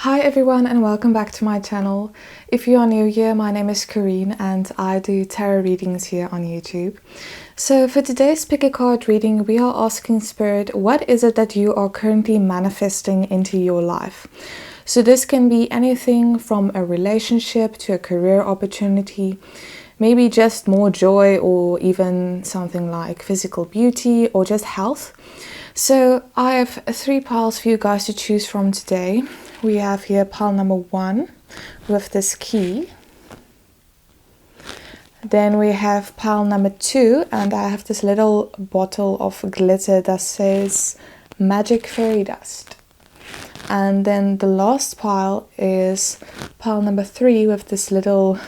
Hi everyone and welcome back to my channel. If you are new here, my name is Corine and I do tarot readings here on YouTube. So for today's pick a card reading, we are asking Spirit, what is it that you are currently manifesting into your life? So this can be anything from a relationship to a career opportunity, maybe just more joy or even something like physical beauty or just health. So I have 3 piles for you guys to choose from today. We have here pile number 1 with this key. Then we have pile number 2 and I have this little bottle of glitter that says magic fairy dust. And then the last pile is pile number 3 with this little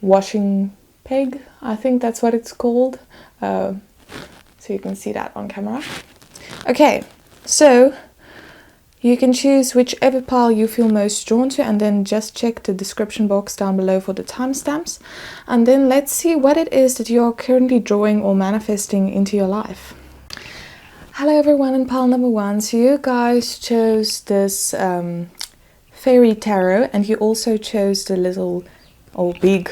washing pig. I think that's what it's called. So you can see that on camera. Okay, so you can choose whichever pile you feel most drawn to and then just check the description box down below for the timestamps. And then let's see what it is that you are currently drawing or manifesting into your life. Hello everyone in pile number 1. So you guys chose this fairy tarot and you also chose the little or big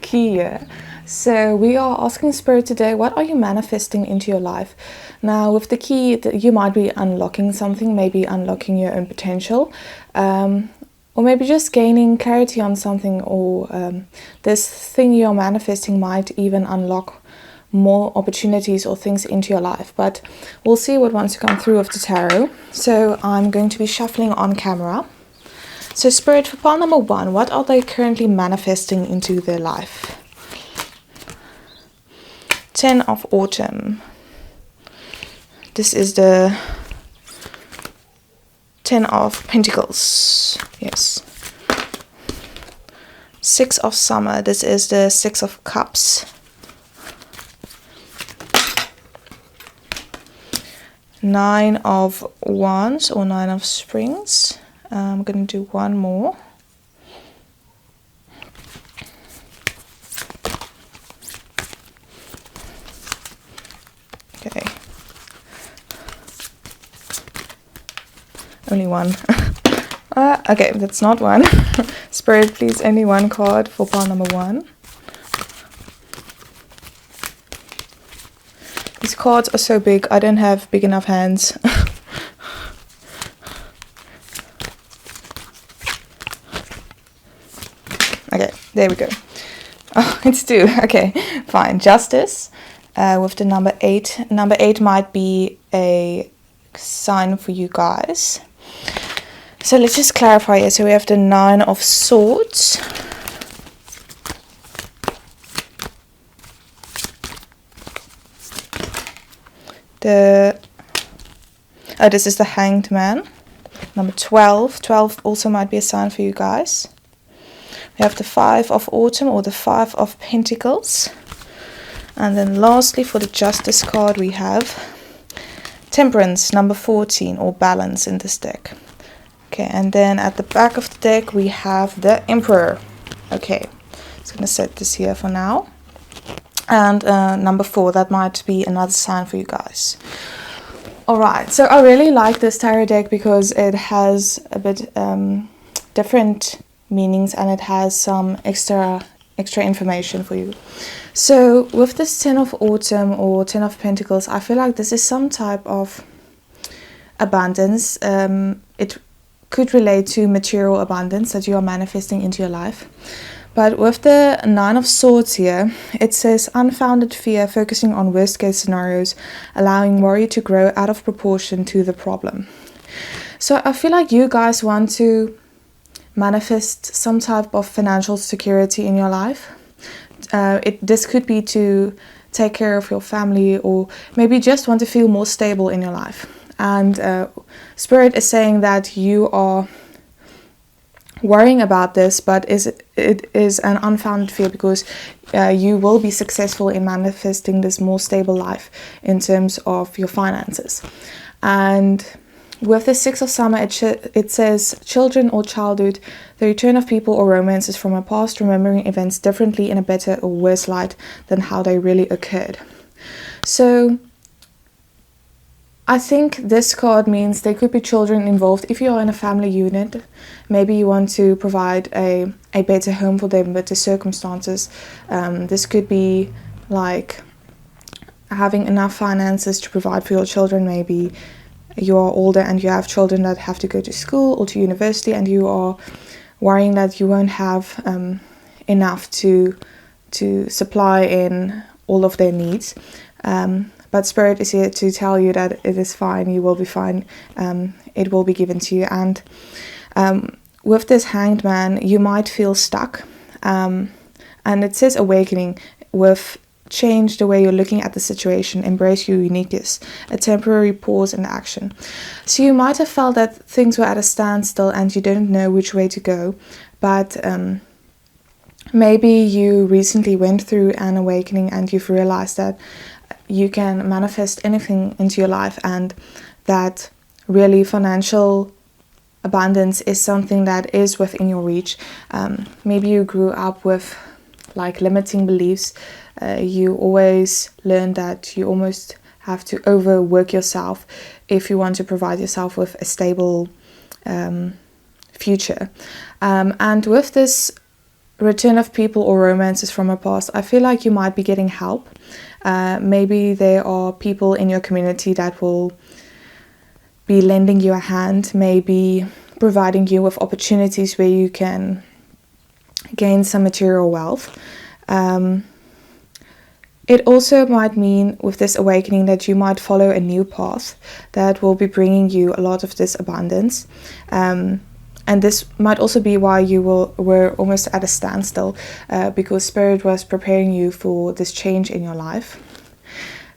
key here. So we are asking Spirit today, what are you manifesting into your life? Now with the key, you might be unlocking something, maybe unlocking your own potential, or maybe just gaining clarity on something, or this thing you're manifesting might even unlock more opportunities or things into your life. But we'll see what wants to come through of the tarot. So I'm going to be shuffling on camera. So Spirit, for pile number 1, what are they currently manifesting into their life? 10 of Autumn. This is the 10 of Pentacles. Yes. 6 of Summer. This is the 6 of Cups. 9 of Wands or 9 of Springs. I'm going to do one more. Okay. Only one. Okay, that's not one. Spirit, please, only one card for pile number 1. These cards are so big, I don't have big enough hands. Okay, there we go. Oh, it's 2. Okay, fine. Justice with the number 8. Number 8 might be a sign for you guys. So let's just clarify here. So we have the 9 of Swords. This is the Hanged Man. Number 12. 12 also might be a sign for you guys. We have the 5 of Autumn or the 5 of Pentacles. And then lastly for the Justice card we have Temperance, number 14, or Balance in this deck. Okay, and then at the back of the deck we have the Emperor. Okay, I'm just going to set this here for now. And number 4, that might be another sign for you guys. Alright, so I really like this tarot deck because it has a bit different meanings and it has some extra information for you. So with this 10 of Autumn or 10 of Pentacles, I feel like this is some type of abundance. It could relate to material abundance that you are manifesting into your life. But with the 9 of Swords here, it says unfounded fear, focusing on worst case scenarios, allowing worry to grow out of proportion to the problem. So I feel like you guys want to manifest some type of financial security in your life. This could be to take care of your family or maybe just want to feel more stable in your life. And Spirit is saying that you are worrying about this, but it is an unfounded fear because you will be successful in manifesting this more stable life in terms of your finances. And with the 6 of Summer, it says children or childhood, the return of people or romances from a past, remembering events differently in a better or worse light than how they really occurred. So I think this card means there could be children involved. If you are in a family unit, maybe you want to provide a better home for them, better circumstances. This could be like having enough finances to provide for your children. Maybe you are older and you have children that have to go to school or to university, and you are worrying that you won't have enough to supply in all of their needs. But Spirit is here to tell you that it is fine, you will be fine, it will be given to you. And with this Hanged Man, you might feel stuck. And it says awakening, with change the way you're looking at the situation, embrace your uniqueness, a temporary pause in action. So you might have felt that things were at a standstill and you didn't know which way to go, but maybe you recently went through an awakening and you've realized that you can manifest anything into your life, and that really financial abundance is something that is within your reach. Maybe you grew up with like limiting beliefs. You always learned that you almost have to overwork yourself if you want to provide yourself with a stable future. And with this return of people or romances from a past, I feel like you might be getting help. Maybe there are people in your community that will be lending you a hand, maybe providing you with opportunities where you can gain some material wealth. It also might mean with this awakening that you might follow a new path that will be bringing you a lot of this abundance. And this might also be why you were almost at a standstill, because Spirit was preparing you for this change in your life.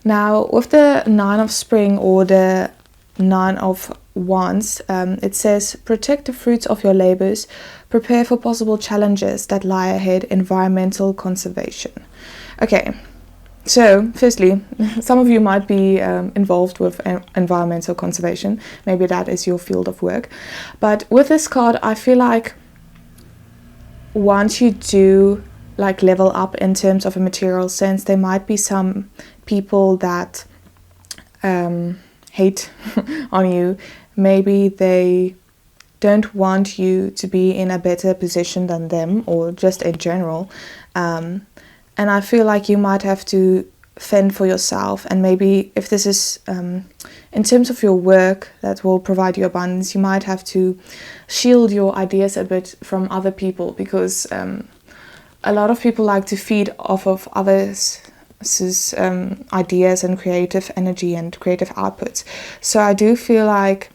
Now, with the Nine of Spring or the Nine of Wands, it says, protect the fruits of your labors, prepare for possible challenges that lie ahead, environmental conservation. Okay. So, firstly, some of you might be involved with environmental conservation. Maybe that is your field of work. But with this card, I feel like once you do like level up in terms of a material sense, there might be some people that hate on you. Maybe they don't want you to be in a better position than them, or just in general. And I feel like you might have to fend for yourself. And maybe if this is in terms of your work that will provide you abundance, you might have to shield your ideas a bit from other people, because a lot of people like to feed off of others' ideas and creative energy and creative outputs. So I do feel like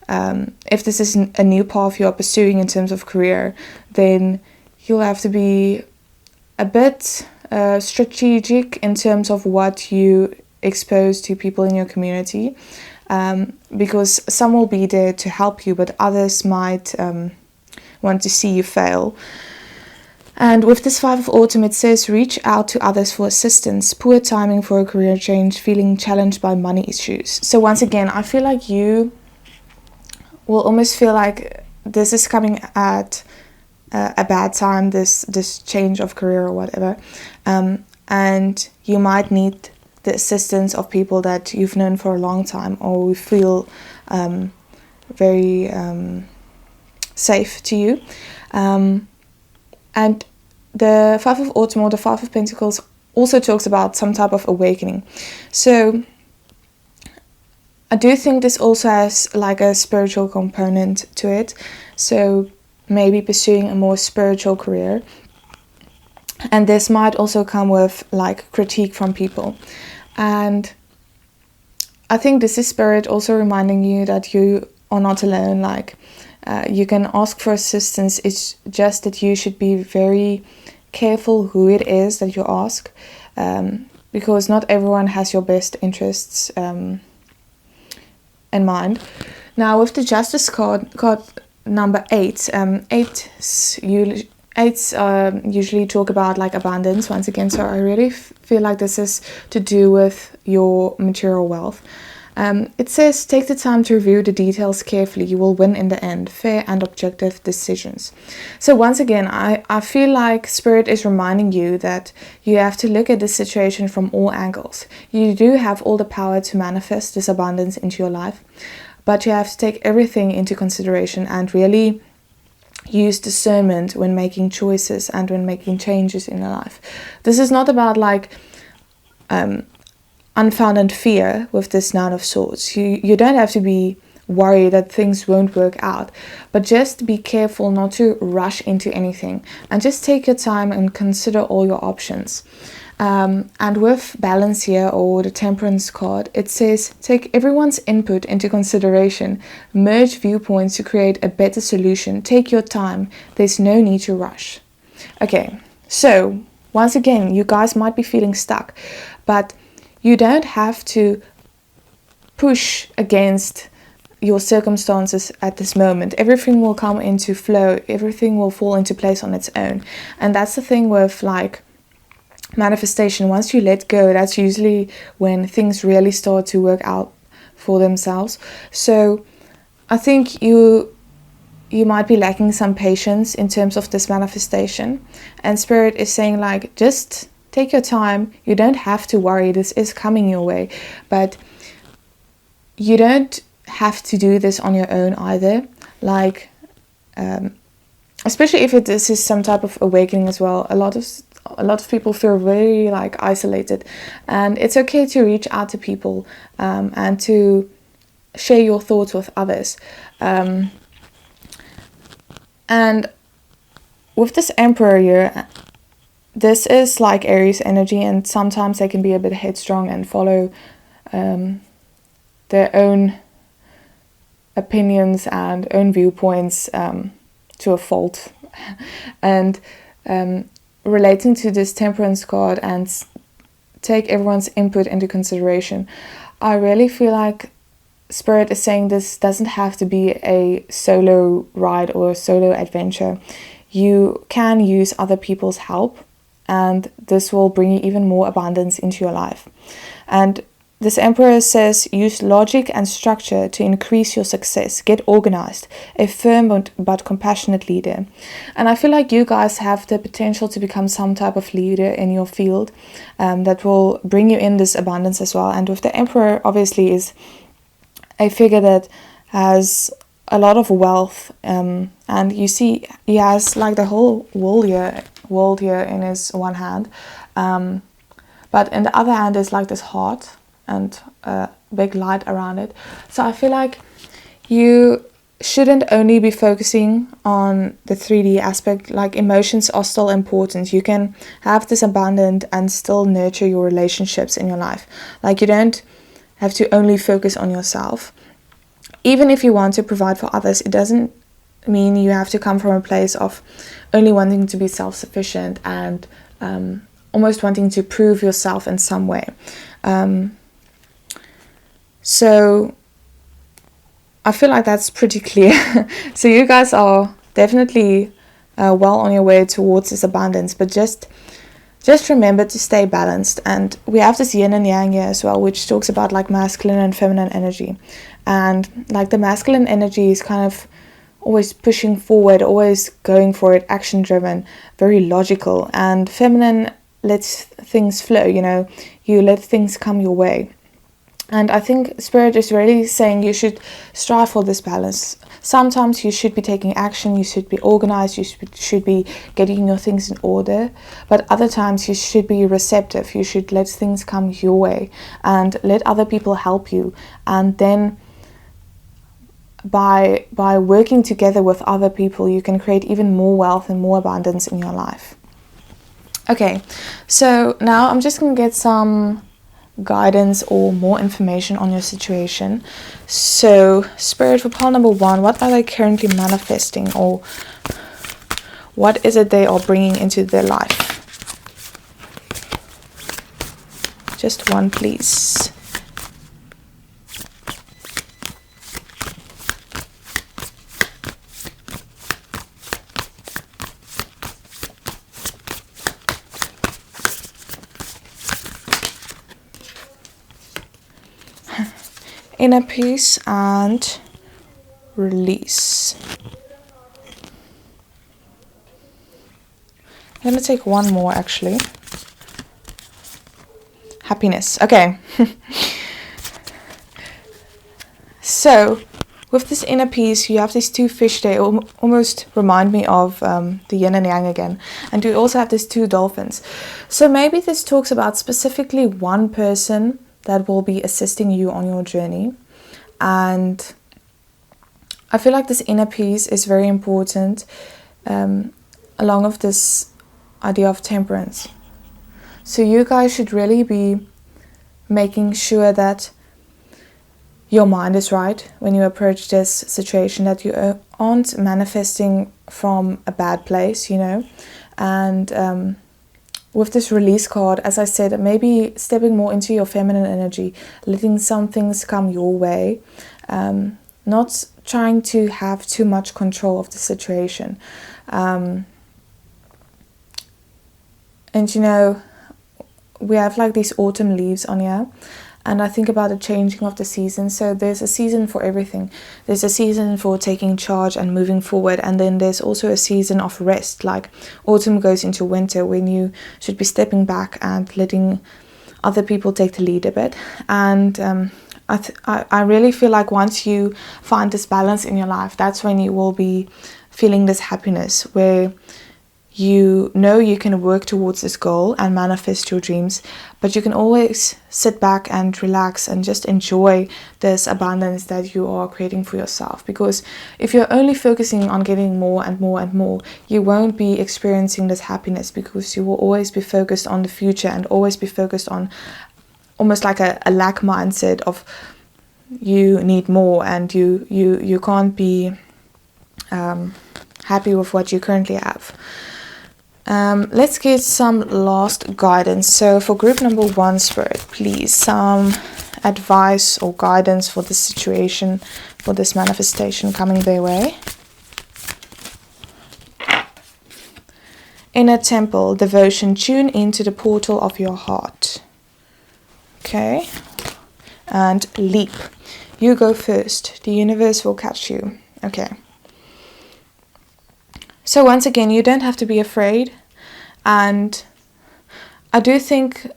if this is a new path you're pursuing in terms of career, then you'll have to be a bit strategic in terms of what you expose to people in your community, because some will be there to help you, but others might want to see you fail. And with this Five of Autumn, it says, reach out to others for assistance, poor timing for a career change, feeling challenged by money issues. So once again, I feel like you will almost feel like this is coming at a bad time, this change of career or whatever, and you might need the assistance of people that you've known for a long time, or who feel very safe to you. And the Five of Autumn or the Five of Pentacles also talks about some type of awakening. So I do think this also has like a spiritual component to it. So maybe pursuing a more spiritual career. And this might also come with like critique from people. And I think this is Spirit also reminding you that you are not alone. Like you can ask for assistance. It's just that you should be very careful who it is that you ask, because not everyone has your best interests in mind. Now with the Justice card number 8, eights usually talk about like abundance once again. So I really feel like this is to do with your material wealth. It says, take the time to review the details carefully. You will win in the end. Fair and objective decisions. So once again, I feel like Spirit is reminding you that you have to look at this situation from all angles. You do have all the power to manifest this abundance into your life, but you have to take everything into consideration and really use discernment when making choices and when making changes in your life. This is not about like unfounded fear with this Nine of Swords. You don't have to be worried that things won't work out, but just be careful not to rush into anything and just take your time and consider all your options. And with balance here, or the Temperance card, it says take everyone's input into consideration, merge viewpoints to create a better solution. Take your time, there's no need to rush. Okay, so once again, you guys might be feeling stuck, but you don't have to push against your circumstances at this moment. Everything will come into flow, everything will fall into place on its own. And that's the thing with like manifestation. Once you let go, that's usually when things really start to work out for themselves. So I think you might be lacking some patience in terms of this manifestation, and Spirit is saying like, just take your time. You don't have to worry, this is coming your way, but you don't have to do this on your own either. Like especially if this is some type of awakening as well. A lot of people feel very like isolated, and it's okay to reach out to people and to share your thoughts with others. And with this Emperor here, this is like Aries energy, and sometimes they can be a bit headstrong and follow their own opinions and own viewpoints to a fault. And relating to this Temperance card and take everyone's input into consideration, I really feel like Spirit is saying this doesn't have to be a solo ride or a solo adventure. You can use other people's help, and this will bring you even more abundance into your life. And this Emperor says, use logic and structure to increase your success. Get organized. A firm but compassionate leader. And I feel like you guys have the potential to become some type of leader in your field that will bring you in this abundance as well. And with the Emperor, obviously, is a figure that has a lot of wealth. And you see, he has like the whole world here in his one hand. But in the other hand is like this heart and a big light around it. So I feel like you shouldn't only be focusing on the 3D aspect. Like, emotions are still important. You can have this abundant and still nurture your relationships in your life. Like, you don't have to only focus on yourself. Even if you want to provide for others, it doesn't mean you have to come from a place of only wanting to be self-sufficient and almost wanting to prove yourself in some way. So I feel like that's pretty clear. So you guys are definitely well on your way towards this abundance, but just remember to stay balanced. And we have this yin and yang here as well, which talks about like masculine and feminine energy. And like the masculine energy is kind of always pushing forward, always going for it, action driven, very logical. And feminine lets things flow, you let things come your way. And I think Spirit is really saying you should strive for this balance. Sometimes you should be taking action, you should be organized, you should be getting your things in order. But other times you should be receptive. You should let things come your way and let other people help you. And then by working together with other people, you can create even more wealth and more abundance in your life. Okay, so now I'm just going to get some guidance or more information on your situation. So Spirit, for pile number 1, what are they currently manifesting, or what is it they are bringing into their life? Just one, please. inner peace and release. I'm going to take one more actually. Happiness. Okay. So, with this inner peace, you have these two fish. They almost remind me of the yin and yang again. And you also have these two dolphins. So maybe this talks about specifically one person that will be assisting you on your journey. And I feel like this inner peace is very important along with this idea of temperance. So you guys should really be making sure that your mind is right when you approach this situation, that you aren't manifesting from a bad place, you know. And with this release card, as I said, maybe stepping more into your feminine energy, letting some things come your way, not trying to have too much control of the situation. And you know, we have like these autumn leaves on here, and I think about the changing of the season. So there's a season for everything. There's a season for taking charge and moving forward, and then there's also a season of rest. Like autumn goes into winter, when you should be stepping back and letting other people take the lead a bit. And I really feel like once you find this balance in your life, that's when you will be feeling this happiness, where you know you can work towards this goal and manifest your dreams, but you can always sit back and relax and just enjoy this abundance that you are creating for yourself. Because if you're only focusing on getting more and more and more, you won't be experiencing this happiness, because you will always be focused on the future and always be focused on almost like a lack mindset of you need more, and you can't be happy with what you currently have. Let's get some last guidance. So for group number 1, Spirit, please, some advice or guidance for this situation, for this manifestation coming their way. Inner temple, devotion, tune into the portal of your heart. Okay. And leap. You go first. The universe will catch you. Okay. So once again, you don't have to be afraid, and I do think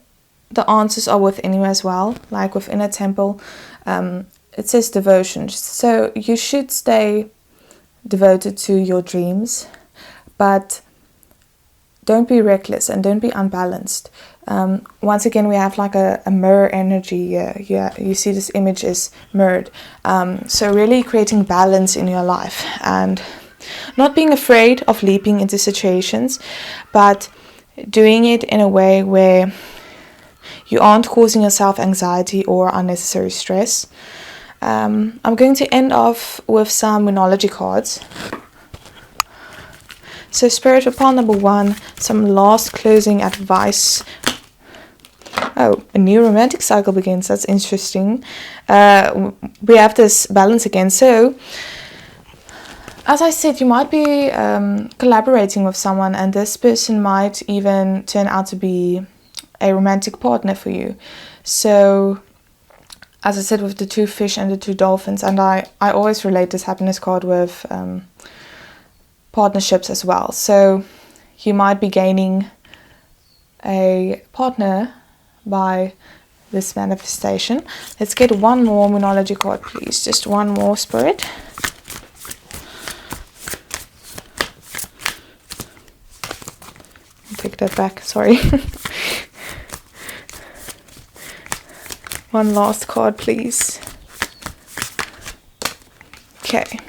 the answers are within you as well. Like with Inner Temple, it says devotion, so you should stay devoted to your dreams, but don't be reckless and don't be unbalanced. Once again, we have like a mirror energy. Yeah, you see this image is mirrored. So really creating balance in your life and not being afraid of leaping into situations, but doing it in a way where you aren't causing yourself anxiety or unnecessary stress. I'm going to end off with some Moonology cards. So Spirit, for pile number 1, some last closing advice. Oh, a new romantic cycle begins. That's interesting. We have this balance again. So as I said, you might be collaborating with someone, and this person might even turn out to be a romantic partner for you. So, as I said, with the 2 fish and the 2 dolphins, and I always relate this happiness card with partnerships as well. So, you might be gaining a partner by this manifestation. Let's get one more Moonology card, please. Just one more, Spirit. Take that back, sorry. One last card, please. Okay.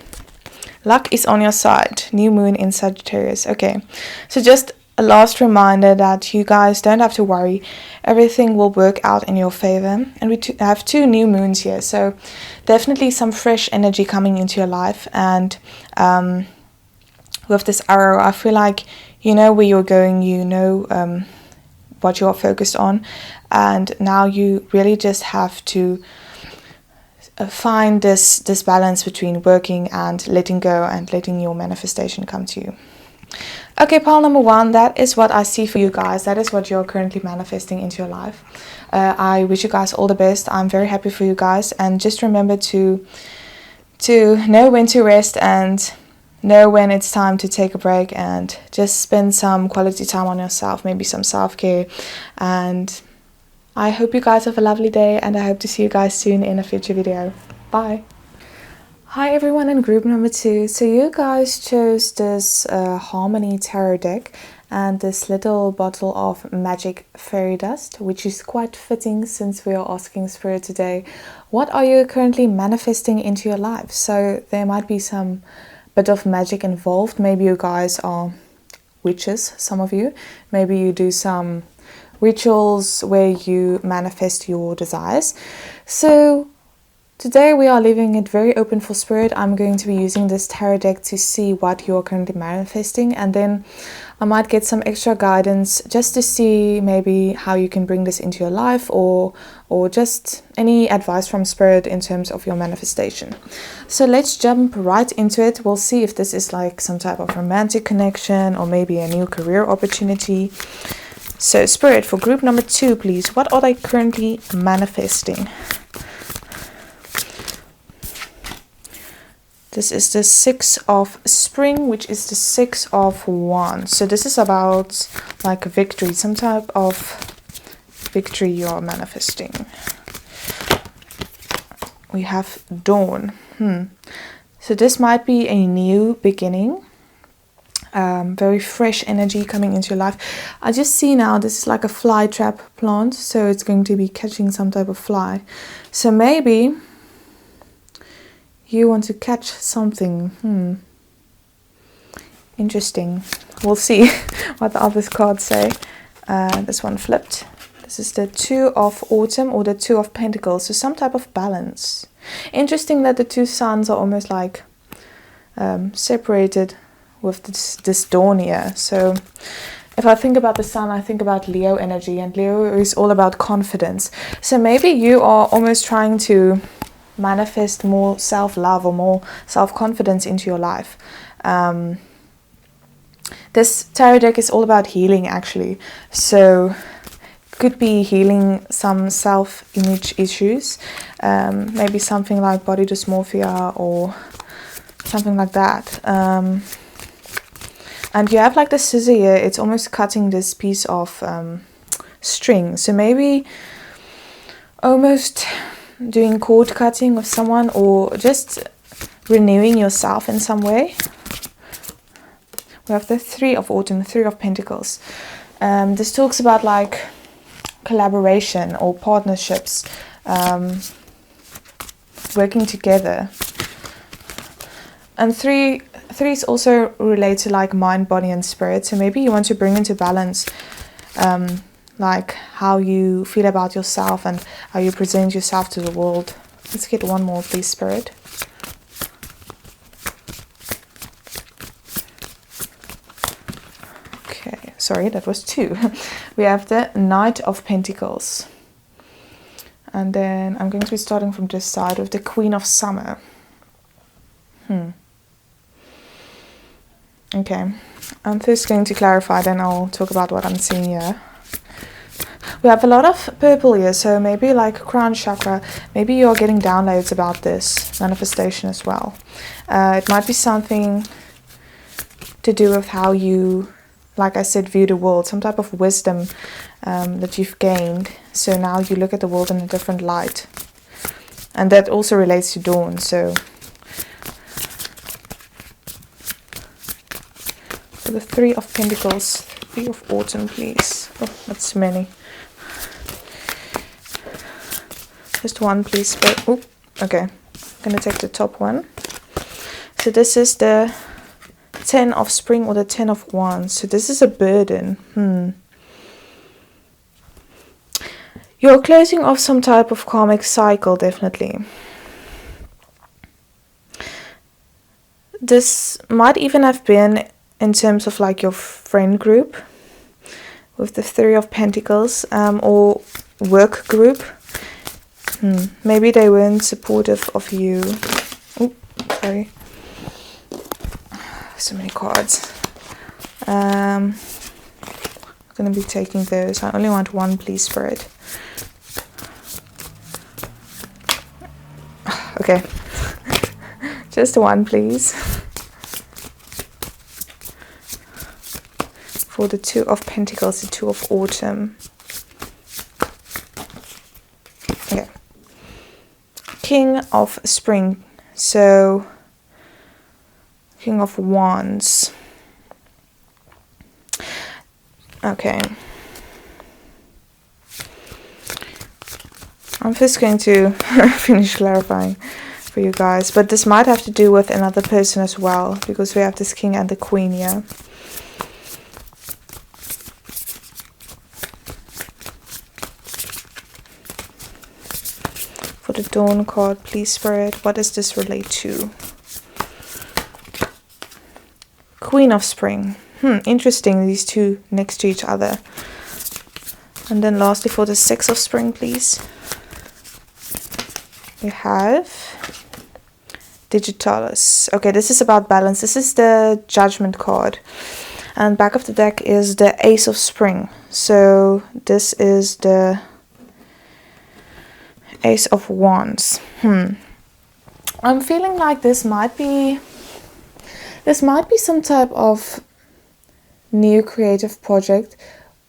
Luck is on your side. New moon in Sagittarius. Okay. So just a last reminder that you guys don't have to worry. Everything will work out in your favor. And we have 2 new moons here. So definitely some fresh energy coming into your life. And with this arrow, I feel like you know where you're going, you know what you are focused on, and now you really just have to find this balance between working and letting go and letting your manifestation come to you. Okay, pile number 1, that is what I see for you guys. That is what you're currently manifesting into your life. I wish you guys all the best. I'm very happy for you guys. And just remember to know when to rest and know when it's time to take a break and just spend some quality time on yourself, maybe some self-care. And I hope you guys have a lovely day, and I hope to see you guys soon in a future video. Bye. Hi everyone in group number 2. So you guys chose this Harmony Tarot deck and this little bottle of magic fairy dust, which is quite fitting since we are asking Spirit today, what are you currently manifesting into your life? So there might be some bit of magic involved. Maybe you guys are witches, some of you. Maybe you do some rituals where you manifest your desires. So today we are leaving it very open for Spirit. I'm going to be using this tarot deck to see what you're currently manifesting, and then I might get some extra guidance just to see maybe how you can bring this into your life, or just any advice from Spirit in terms of your manifestation. So let's jump right into it. We'll see if this is like some type of romantic connection or maybe a new career opportunity. So Spirit, for group number 2, please, what are they currently manifesting? This is the 6 of Spring, which is the 6 of Wands. So this is about like a victory, some type of victory you are manifesting. We have Dawn. So this might be a new beginning. Very fresh energy coming into your life. I just see now this is like a fly trap plant. So it's going to be catching some type of fly. So maybe you want to catch something. Interesting. We'll see what the other cards say. This one flipped. This is the 2 of Autumn or the 2 of Pentacles. So some type of balance. Interesting that the 2 suns are almost like separated with this dawn here. So if I think about the sun, I think about Leo energy, and Leo is all about confidence. So maybe you are almost trying to manifest more self-love or more self-confidence into your life. This tarot deck is all about healing, actually. So could be healing some self-image issues, maybe something like body dysmorphia or something like that. And you have like the scissor here. It's almost cutting this piece of string. So maybe almost doing cord cutting with someone, or just renewing yourself in some way. We have the 3 of Autumn, 3 of Pentacles. This talks about like collaboration or partnerships, working together. And 3 is also related to like mind, body and spirit. So maybe you want to bring into balance like how you feel about yourself and how you present yourself to the world. Let's get one more, please, Spirit. Okay, sorry, that was 2. We have the Knight of Pentacles. And then I'm going to be starting from this side with the Queen of Summer. Okay, I'm first going to clarify, then I'll talk about what I'm seeing here. We have a lot of purple here, so maybe like crown chakra. Maybe you're getting downloads about this manifestation as well. It might be something to do with how you, like I said, view the world. Some type of wisdom that you've gained. So now you look at the world in a different light. And that also relates to Dawn. So the 3 of Pentacles, 3 of Autumn, please. Oh, that's too many. Just one, please. Oh, okay. I'm going to take the top one. So this is the 10 of Spring or the 10 of Wands. So this is a burden. You're closing off some type of karmic cycle, definitely. This might even have been in terms of like your friend group with the 3 of Pentacles, or work group. Maybe they weren't supportive of you. Oh, sorry. So many cards. I'm going to be taking those. I only want one, please, Spirit. Okay. Just one, please. For the Two of Pentacles, the Two of Autumn. Okay. King of Spring. So, King of Wands. Okay. I'm just going to finish clarifying for you guys. But this might have to do with another person as well, because we have this King and the Queen here. For the Dawn card, please, Spirit, what does this relate to? Queen of Spring. Interesting, these two next to each other. And then lastly for the Six of Spring, please. We have Digitalis. Okay, this is about balance. This is the Judgment card. And back of the deck is the Ace of Spring. So this is the Ace of Wands. I'm feeling like this might be some type of new creative project,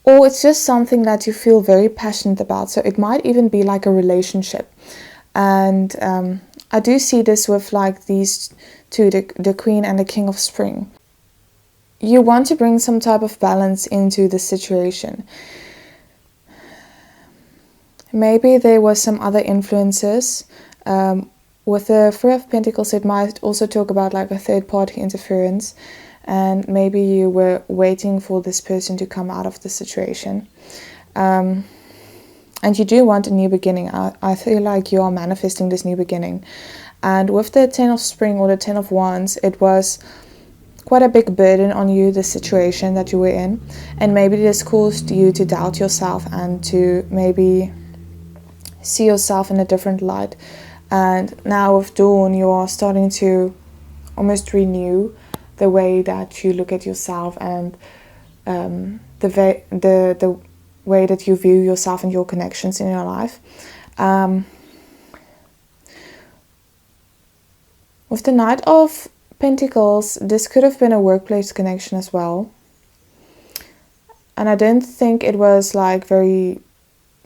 or it's just something that you feel very passionate about. So it might even be like a relationship. And I do see this with like these two, the Queen and the King of Spring. You want to bring some type of balance into the situation. Maybe there was some other influences. With the Three of Pentacles, it might also talk about like a third party interference. And maybe you were waiting for this person to come out of the situation. And you do want a new beginning. I feel like you are manifesting this new beginning. And with the Ten of Spring or the Ten of Wands, it was quite a big burden on you, the situation that you were in. And maybe this caused you to doubt yourself and to maybe see yourself in a different light. And now with Dawn, you are starting to almost renew the way that you look at yourself and the way that you view yourself and your connections in your life. With the Knight of Pentacles, this could have been a workplace connection as well. And I don't think it was like very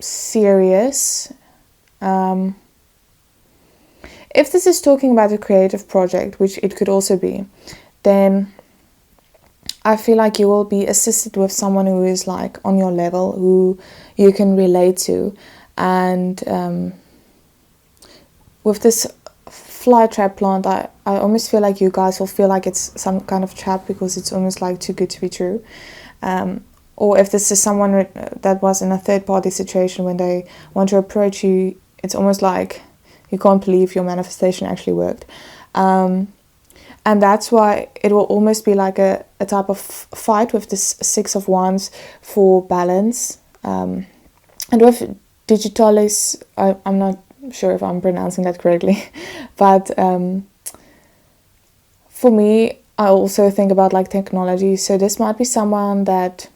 serious. If this is talking about a creative project, which it could also be, then I feel like you will be assisted with someone who is like on your level, who you can relate to. And with this fly trap plant, I almost feel like you guys will feel like it's some kind of trap, because it's almost like too good to be true. Or if this is someone that was in a third party situation, when they want to approach you, it's almost like you can't believe your manifestation actually worked. And that's why it will almost be like a type of fight with this Six of Wands for balance. And with Digitalis, I'm not sure if I'm pronouncing that correctly. But for me, I also think about like technology. So this might be someone that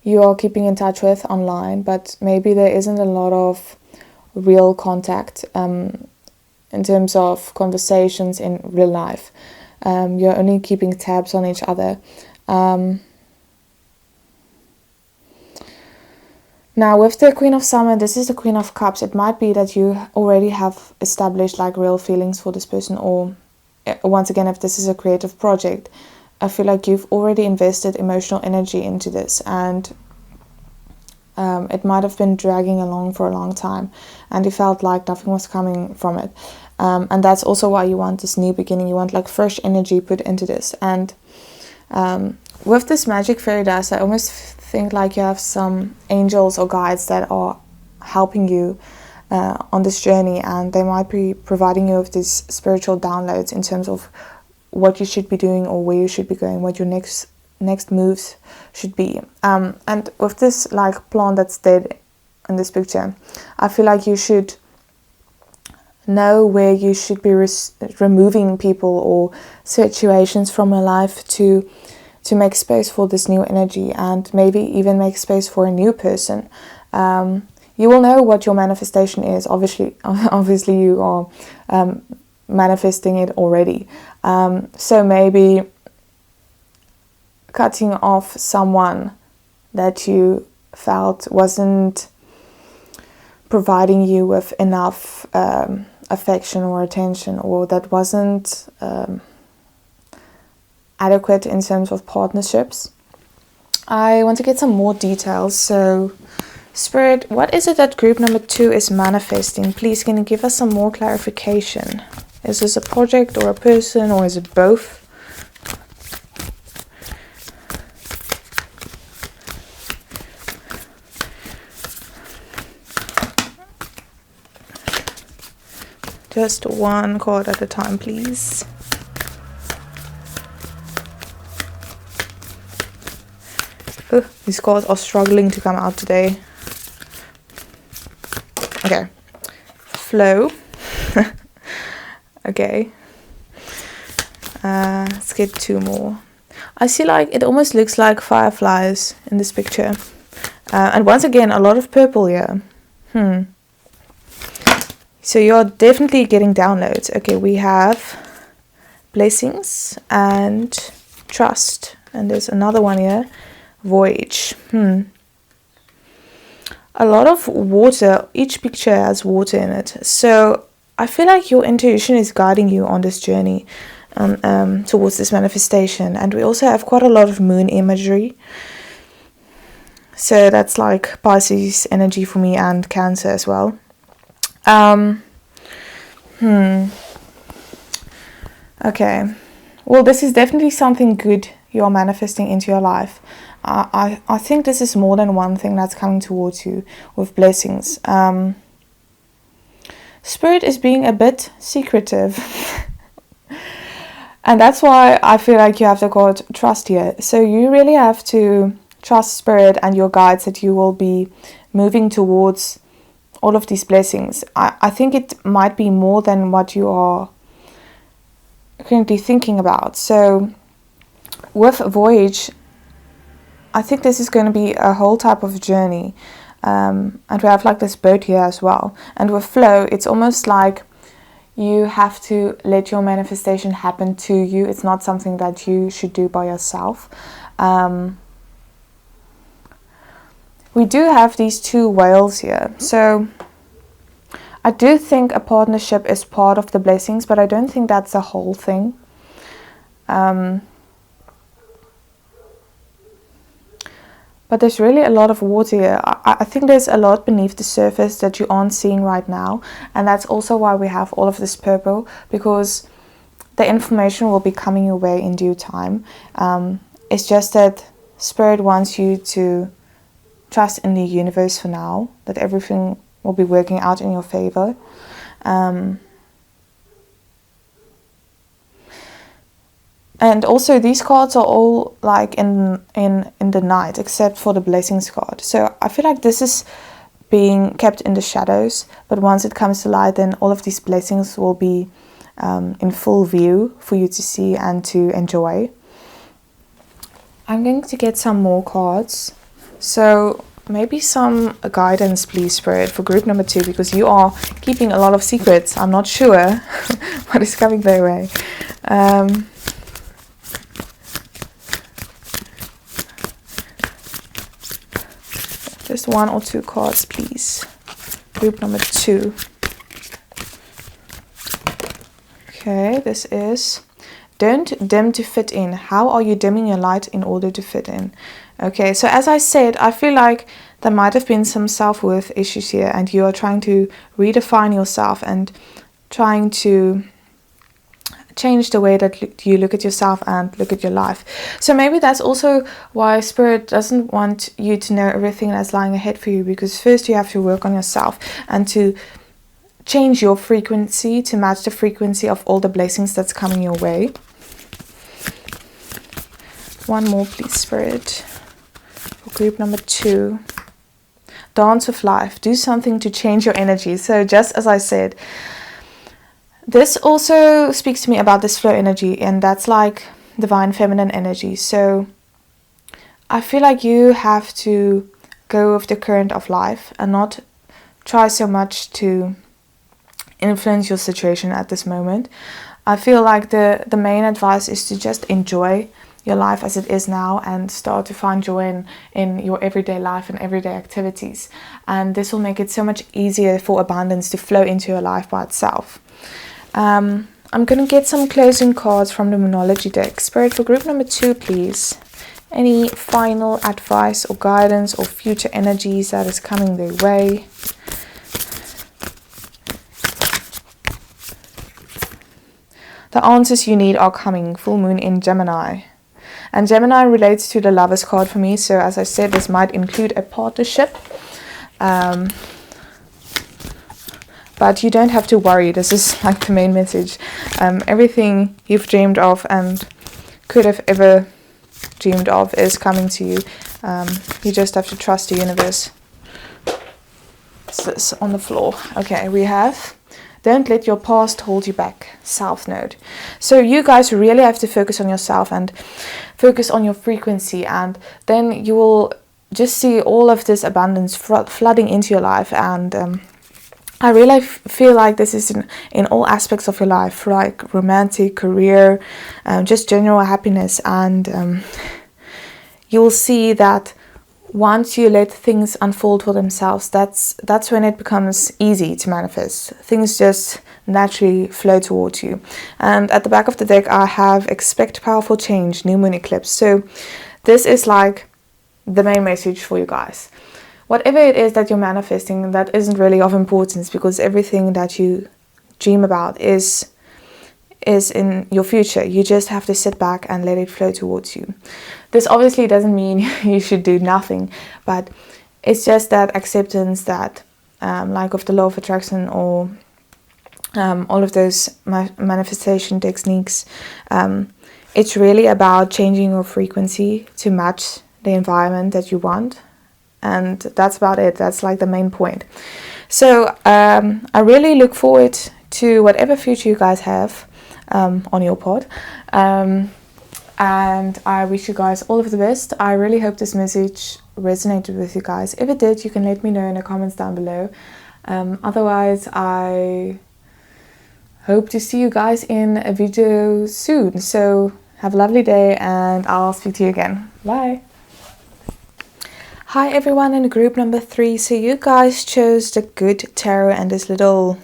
you are keeping in touch with online, but maybe there isn't a lot of real contact in terms of conversations in real life. You're only keeping tabs on each other. Now with the Queen of Summer, this is the Queen of Cups. It might be that you already have established like real feelings for this person, or once again, if this is a creative project, I feel like you've already invested emotional energy into this, and it might have been dragging along for a long time, and you felt like nothing was coming from it. And that's also why you want this new beginning. You want like fresh energy put into this. And with this magic fairy dust, I almost think like you have some angels or guides that are helping you on this journey, and they might be providing you with these spiritual downloads in terms of what you should be doing or where you should be going, what your next moves should be. And with this like plant that's dead in this picture, I feel like you should know where you should be removing people or situations from your life to to make space for this new energy, and maybe even make space for a new person. You will know what your manifestation is. Obviously you are manifesting it already. So maybe cutting off someone that you felt wasn't providing you with enough affection or attention, or that wasn't adequate in terms of partnerships. I want to get some more details. So Spirit, what is it that group number 2 is manifesting? Please, can you give us some more clarification? Is this a project or a person, or is it both? Just one card at a time, please. Oh, these cards are struggling to come out today. Okay. Flow. Okay. Let's get 2 more. I see like it almost looks like fireflies in this picture. And once again, a lot of purple here. So you're definitely getting downloads. Okay, we have blessings and trust. And there's another one here. Voyage. A lot of water. Each picture has water in it. So I feel like your intuition is guiding you on this journey towards this manifestation. And we also have quite a lot of moon imagery. So that's like Pisces energy for me, and Cancer as well. Okay. Well, this is definitely something good you're manifesting into your life. I think this is more than one thing that's coming towards you with blessings. Spirit is being a bit secretive. And that's why I feel like you have the card trust here. So you really have to trust Spirit and your guides that you will be moving towards all of these blessings. I think it might be more than what you are currently thinking about. So with Voyage, I think this is going to be a whole type of journey. And we have like this boat here as well. And with Flow, it's almost like you have to let your manifestation happen to you. It's not something that you should do by yourself. We do have these 2 whales here. So I do think a partnership is part of the blessings, but I don't think that's the whole thing. But there's really a lot of water here. I think there's a lot beneath the surface that you aren't seeing right now. And that's also why we have all of this purple, because the information will be coming your way in due time. It's just that Spirit wants you to trust in the universe for now, that everything will be working out in your favor. And also these cards are all like in the night, except for the blessings card. So I feel like this is being kept in the shadows, but once it comes to light, then all of these blessings will be in full view for you to see and to enjoy. I'm going to get some more cards. So maybe some guidance, please, Spirit, for group number 2, because you are keeping a lot of secrets. I'm not sure what is coming their way. Just 1 or 2 cards, please. Group number 2. Okay, this is don't dim to fit in. How are you dimming your light in order to fit in? Okay, so as I said, I feel like there might have been some self-worth issues here, and you are trying to redefine yourself and trying to change the way that you look at yourself and look at your life. So maybe that's also why Spirit doesn't want you to know everything that's lying ahead for you, because first you have to work on yourself and to change your frequency to match the frequency of all the blessings that's coming your way. 1 more, please, Spirit, for group number 2. Dance with life. Do something to change your energy. So just as I said, this also speaks to me about this flow energy, and that's like divine feminine energy. So I feel like you have to go with the current of life and not try so much to influence your situation at this moment. I feel like the main advice is to just enjoy your life as it is now and start to find joy in your everyday life and everyday activities. And this will make it so much easier for abundance to flow into your life by itself. I'm going to get some closing cards from the Moonology deck. Spirit, for group number 2, please. Any final advice or guidance or future energies that is coming their way. The answers you need are coming. Full moon in Gemini. And Gemini relates to the Lovers card for me. So as I said, this might include a partnership. But you don't have to worry. This is like the main message. Everything you've dreamed of and could have ever dreamed of is coming to you. You just have to trust the universe. It's this on the floor. Okay, we have... Don't let your past hold you back. South Node. So you guys really have to focus on yourself and focus on your frequency, and then you will just see all of this abundance flooding into your life. And I really feel like this is in all aspects of your life, like romantic, career, just general happiness. And you will see that once you let things unfold for themselves, that's when it becomes easy to manifest. Things just naturally flow towards you. And at the back of the deck, I have expect powerful change, new moon eclipse. So this is like the main message for you guys. Whatever it is that you're manifesting, that isn't really of importance, because everything that you dream about is in your future. You just have to sit back and let it flow towards you. This obviously doesn't mean you should do nothing, but it's just that acceptance that like of the law of attraction or all of those manifestation techniques, it's really about changing your frequency to match the environment that you want. And that's about it. That's like the main point. So I really look forward to whatever future you guys have on your pod, and I wish you guys all of the best. I really hope this message resonated with you guys. If it did, you can let me know in the comments down below. Otherwise, I hope to see you guys in a video soon. So have a lovely day, and I'll speak to you again. Bye. Hi everyone in group number 3. So you guys chose the Good Tarot and this little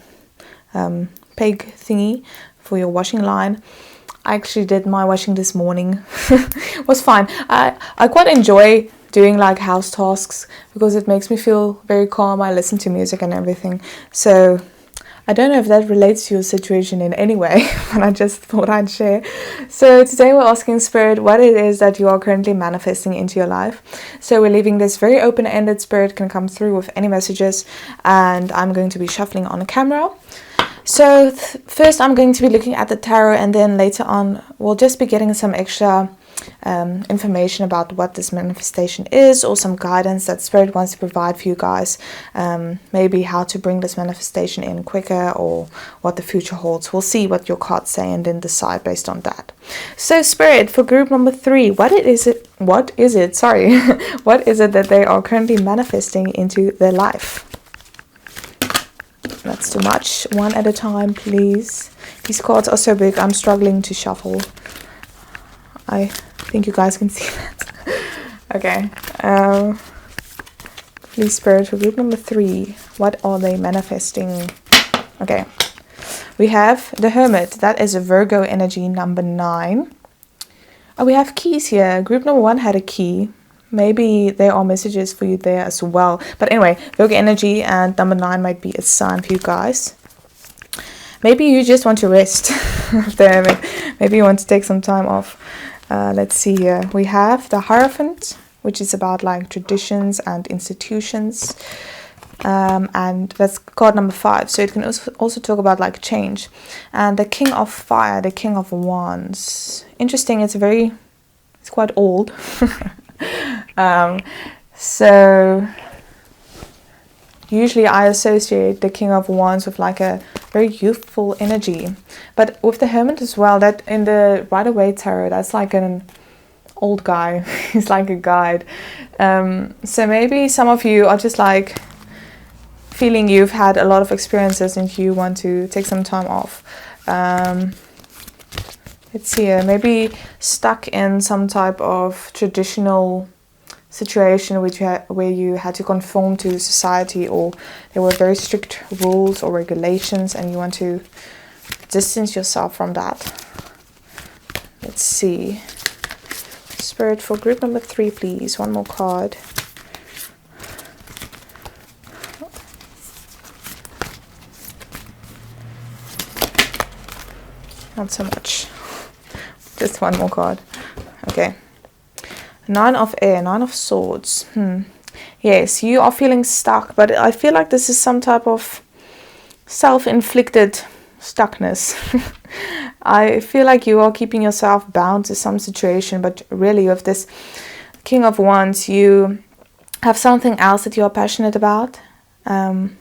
peg thingy for your washing line. I actually did my washing this morning. It was fine. I quite enjoy doing like house tasks because it makes me feel very calm. I listen to music and everything. So I don't know if that relates to your situation in any way, but I just thought I'd share. So today we're asking Spirit what it is that you are currently manifesting into your life. So we're leaving this very open-ended. Spirit can come through with any messages, and I'm going to be shuffling on the camera. So first I'm going to be looking at the tarot, and then later on we'll just be getting some extra information about what this manifestation is, or some guidance that Spirit wants to provide for you guys. Maybe how to bring this manifestation in quicker, or what the future holds. We'll see what your cards say and then decide based on that. So Spirit, for group number 3, what is it that they are currently manifesting into their life? That's too much. One at a time, please. These cards are so big, I'm struggling to shuffle. I think you guys can see that. Okay. Please, Spirit, for group number 3, what are they manifesting? Okay. We have the Hermit. That is a Virgo energy, number 9. Oh, we have keys here. Group number 1 had a key. Maybe there are messages for you there as well. But anyway, Virgo energy, and number 9 might be a sign for you guys. Maybe you just want to rest. Maybe you want to take some time off. Let's see here. We have the Hierophant, which is about like traditions and institutions. And that's card number 5. So it can also talk about like change. And the King of Fire, the King of Wands. Interesting. It's quite old. So usually I associate the King of Wands with like a very youthful energy. But with the Hermit as well, that in the Rider-Waite tarot, that's like an old guy. He's like a guide. So maybe some of you are just like feeling you've had a lot of experiences and you want to take some time off. Let's see here, maybe stuck in some type of traditional situation where you had to conform to society, or there were very strict rules or regulations and you want to distance yourself from that. Let's see. Spirit, for group number 3, please. One more card. Not so much. Just one more card. Okay. 9 of Air, 9 of Swords. Yes, you are feeling stuck, but I feel like this is some type of self-inflicted stuckness. I feel like you are keeping yourself bound to some situation, but really with this King of Wands, you have something else that you are passionate about. And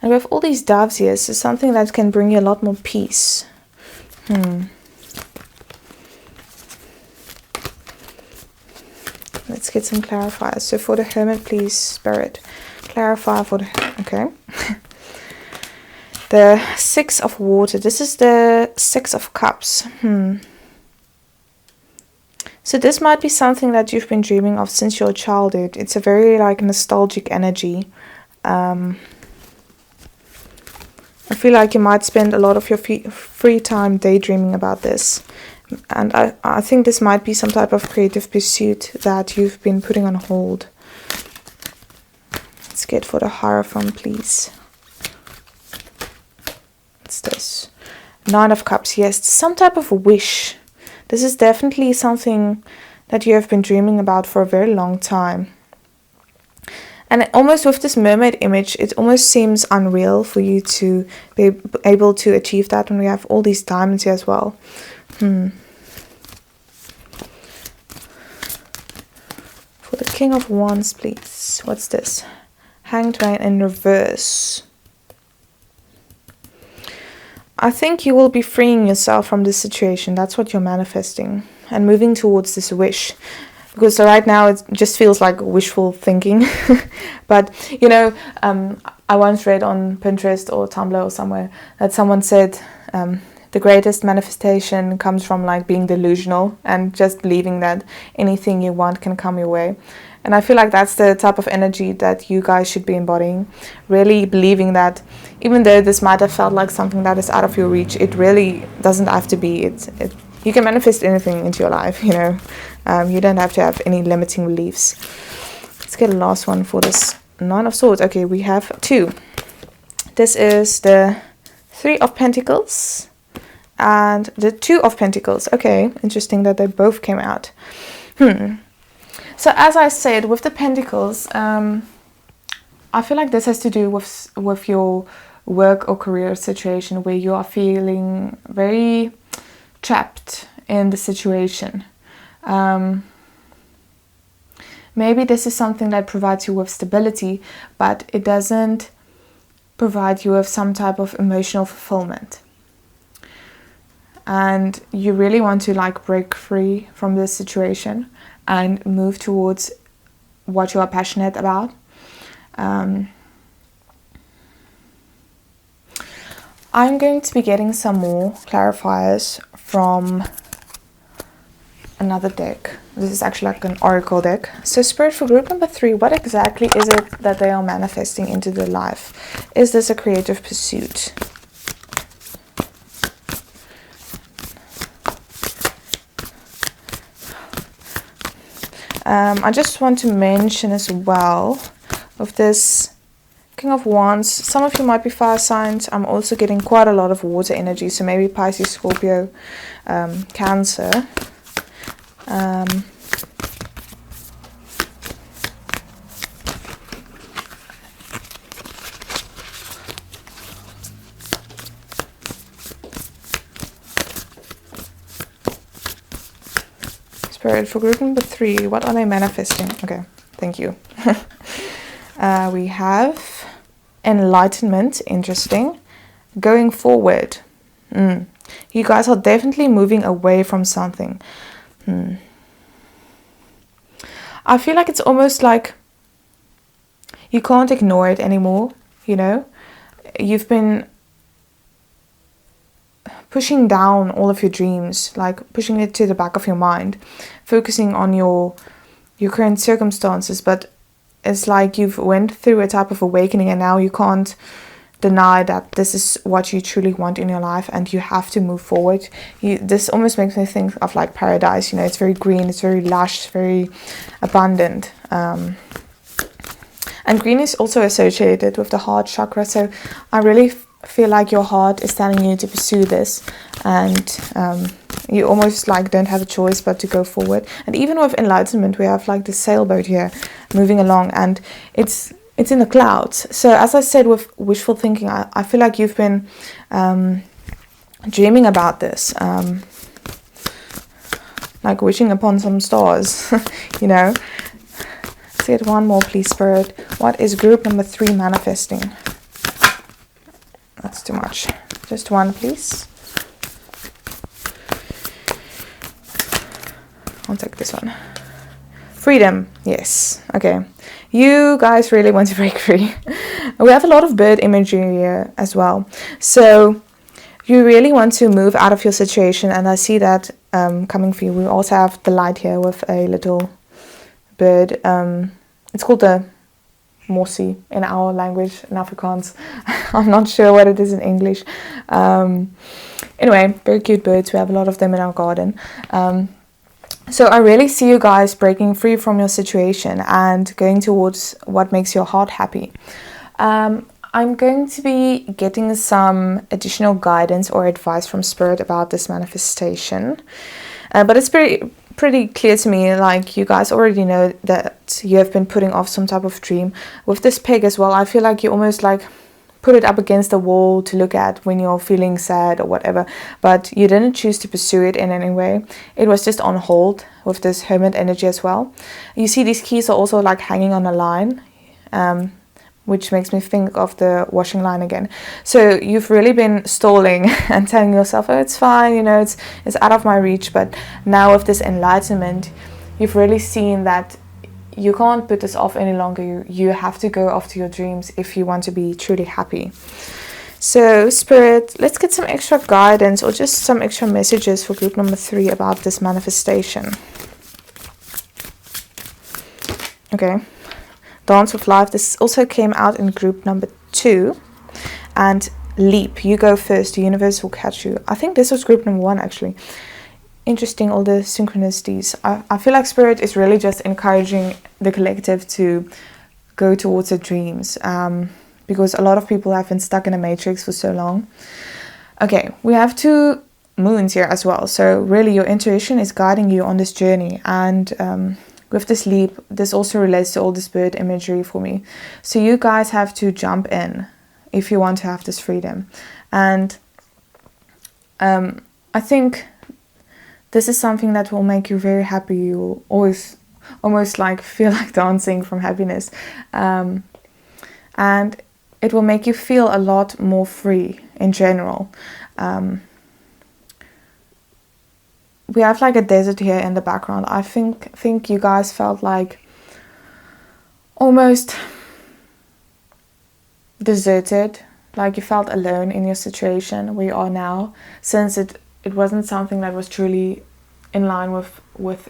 with all these doves here, this is something that can bring you a lot more peace. Let's get some clarifiers. So for the Hermit, please, Spirit, clarify for the... Okay. The 6 of Water. This is the 6 of Cups. So this might be something that you've been dreaming of since your childhood. It's a very like nostalgic energy. I feel like you might spend a lot of your free time daydreaming about this. And I think this might be some type of creative pursuit that you've been putting on hold. Let's get for the Hierophant, please. What's this? 9 of Cups. Yes, some type of wish. This is definitely something that you have been dreaming about for a very long time. And almost with this mermaid image, it almost seems unreal for you to be able to achieve that when we have all these diamonds here as well. For the King of Wands, please. What's this? Hanged Man in reverse. I think you will be freeing yourself from this situation. That's what you're manifesting. And moving towards this wish. Because right now it just feels like wishful thinking. But, you know, I once read on Pinterest or Tumblr or somewhere that someone said the greatest manifestation comes from like being delusional and just believing that anything you want can come your way. And I feel like that's the type of energy that you guys should be embodying. Really believing that even though this might have felt like something that is out of your reach, it really doesn't have to be. You can manifest anything into your life, you know. You don't have to have any limiting beliefs. Let's get a last one for this 9 of Swords. Okay, we have 2. This is the 3 of Pentacles and the 2 of Pentacles. Okay, interesting that they both came out. So as I said, with the Pentacles, I feel like this has to do with your work or career situation where you are feeling very trapped in the situation. Maybe this is something that provides you with stability, but it doesn't provide you with some type of emotional fulfillment. And you really want to like break free from this situation and move towards what you are passionate about. I'm going to be getting some more clarifiers from another deck. This is actually like an oracle deck. So Spirit, for group number 3, what exactly is it that they are manifesting into their life? Is this a creative pursuit? I just want to mention as well, with this King of Wands, some of you might be fire signs. I'm also getting quite a lot of water energy, so maybe Pisces, Scorpio, Cancer. Spirit, for group number 3, what are they manifesting? Okay, thank you. We have Enlightenment, interesting. going forward. You guys are definitely moving away from something. I feel like it's almost like you can't ignore it anymore, you know. You've been pushing down all of your dreams, like pushing it to the back of your mind, focusing on your current circumstances, but it's like you've went through a type of awakening and now you can't deny that this is what you truly want in your life and you have to move forward. This almost makes me think of like paradise, you know. It's very green, it's very lush, very abundant, and green is also associated with the heart chakra, so I really feel like your heart is telling you to pursue this, and you almost like don't have a choice but to go forward. And even with enlightenment, we have like the sailboat here moving along, and it's in the clouds. So as I said, with wishful thinking, I feel like you've been dreaming about this, like wishing upon some stars, you know. Let's get one more, please, Spirit. What is group number 3 manifesting? That's too much. Just one, please. I'll take this one. Freedom. Yes. Okay. You guys really want to break free. We have a lot of bird imagery here as well. So you really want to move out of your situation, and I see that coming for you. We also have the light here with a little bird. It's called the Mossie in our language, in Afrikaans. I'm not sure what it is in English. Anyway, very cute birds. We have a lot of them in our garden. So I really see you guys breaking free from your situation and going towards what makes your heart happy. I'm going to be getting some additional guidance or advice from Spirit about this manifestation. But it's pretty clear to me, like you guys already know that you have been putting off some type of dream. With this pig as well, I feel like you almost like put it up against the wall to look at when you're feeling sad or whatever, but you didn't choose to pursue it in any way. It was just on hold with this hermit energy as well. You see these keys are also like hanging on a line, which makes me think of the washing line again. So you've really been stalling and telling yourself, oh, it's fine, you know, it's out of my reach. But now with this enlightenment, you've really seen that you can't put this off any longer. You have to go after your dreams if you want to be truly happy. So Spirit, let's get some extra guidance or just some extra messages for group number 3 about this manifestation. Okay. Dance with Life. This also came out in group number 2. And Leap. You go first. The universe will catch you. I think this was group number 1 actually. Interesting, all the synchronicities. I feel like Spirit is really just encouraging the collective to go towards their dreams, because a lot of people have been stuck in a matrix for so long. Okay, we have 2 moons here as well, so really your intuition is guiding you on this journey. And with this leap, this also relates to all this bird imagery for me. So you guys have to jump in if you want to have this freedom. And I think this is something that will make you very happy. You will always almost like feel like dancing from happiness. And it will make you feel a lot more free in general. We have like a desert here in the background. I think you guys felt like almost deserted, like you felt alone in your situation where you are now, since it wasn't something that was truly in line with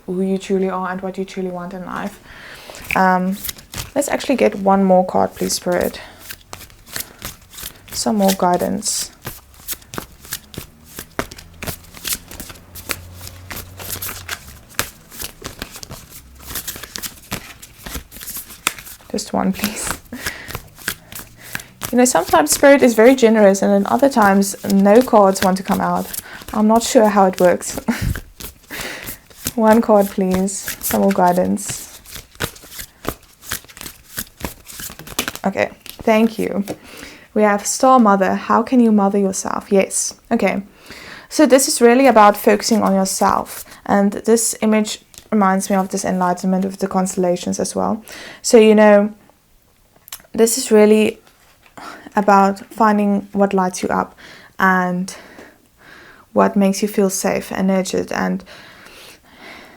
who you truly are and what you truly want in life. Let's actually get one more card, please, Spirit. Some more guidance. Just one, please. You know, sometimes Spirit is very generous, and then other times no cards want to come out. I'm not sure how it works. One card, please. Some more guidance. Okay, thank you. We have Star Mother. How can you mother yourself? Yes. Okay. So this is really about focusing on yourself. And this image reminds me of this enlightenment with the constellations as well. So, you know, this is really about finding what lights you up and what makes you feel safe and nurtured and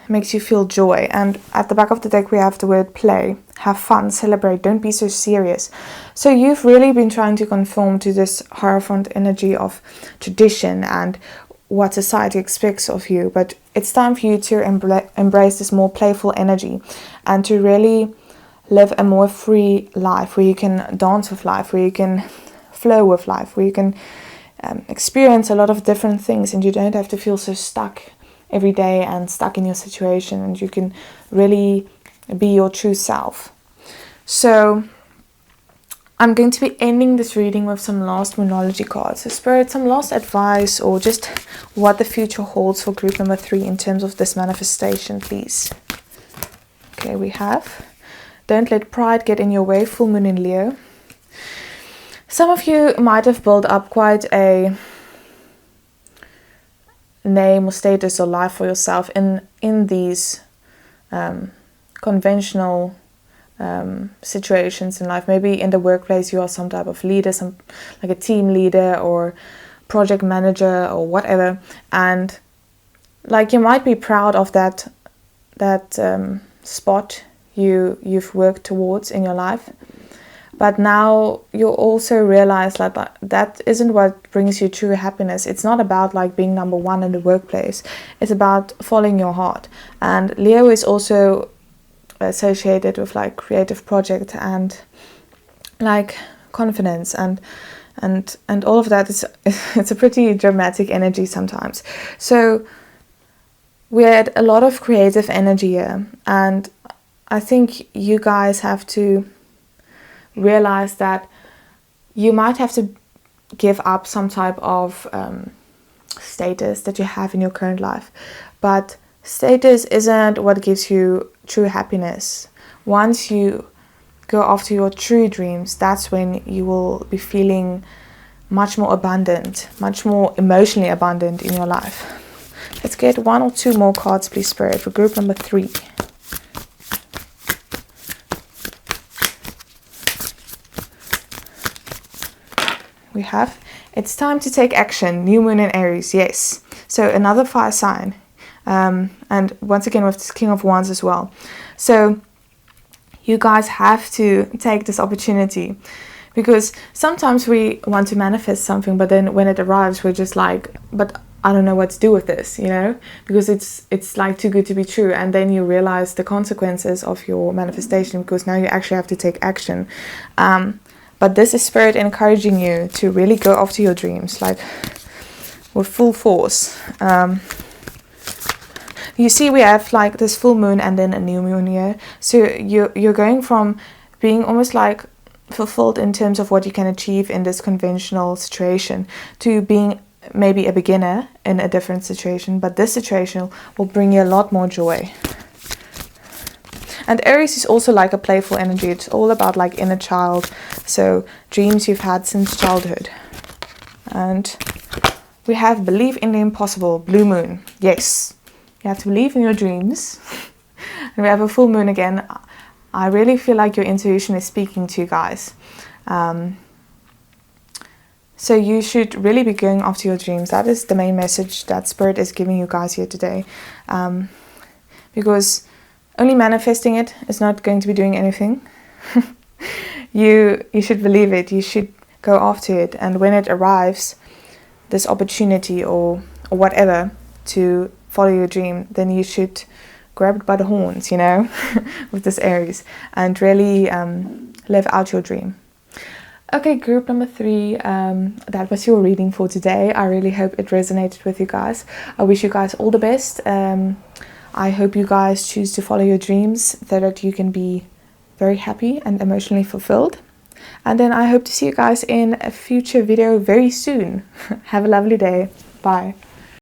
makes you feel joy. And at the back of the deck we have the word play, have fun, celebrate, don't be so serious. So you've really been trying to conform to this Hierophant energy of tradition and what society expects of you, but it's time for you to embrace this more playful energy and to really live a more free life where you can dance with life, where you can flow with life, where you can experience a lot of different things, and you don't have to feel so stuck every day and stuck in your situation, and you can really be your true self. So I'm going to be ending this reading with some last Moonology cards. So Spirit, some last advice or just what the future holds for group number 3 in terms of this manifestation, please. Okay, we have, don't let pride get in your way, full moon in Leo. Some of you might have built up quite a name or status or life for yourself in these conventional situations in life. Maybe in the workplace you are some type of leader, like a team leader or project manager or whatever, and like you might be proud of that spot you've worked towards in your life. But now you also realize that isn't what brings you true happiness. It's not about like being number one in the workplace. It's about following your heart. And Leo is also associated with like creative project and like confidence and all of that. It's a pretty dramatic energy sometimes. So we had a lot of creative energy here, and I think you guys have to realize that you might have to give up some type of status that you have in your current life, but status isn't what gives you true happiness. Once you go after your true dreams, that's when you will be feeling much more abundant, much more emotionally abundant in your life. Let's get 1 or 2 more cards, please, Spirit, for group number 3. We have, it's time to take action, new moon in Aries, yes. So another fire sign. And once again with this King of Wands as well. So you guys have to take this opportunity, because sometimes we want to manifest something, but then when it arrives we're just like, but I don't know what to do with this, you know, because it's like too good to be true. And then you realize the consequences of your manifestation, because now you actually have to take action. But this is Spirit encouraging you to really go after your dreams, like with full force. You see, we have like this full moon and then a new moon here. So you're going from being almost like fulfilled in terms of what you can achieve in this conventional situation to being maybe a beginner in a different situation. But this situation will bring you a lot more joy. And Aries is also like a playful energy. It's all about like inner child. So dreams you've had since childhood. And we have believe in the impossible, blue moon. Yes, you have to believe in your dreams. And we have a full moon again. I really feel like your intuition is speaking to you guys. So you should really be going after your dreams. That is the main message that Spirit is giving you guys here today. Because only manifesting it is not going to be doing anything. You should believe it. You should go after it. And when it arrives, this opportunity or whatever to follow your dream, then you should grab it by the horns, you know, with this Aries, and really live out your dream. Okay, group number 3, that was your reading for today. I really hope it resonated with you guys. I wish you guys all the best. I hope you guys choose to follow your dreams so that you can be very happy and emotionally fulfilled. And then I hope to see you guys in a future video very soon. Have a lovely day. Bye.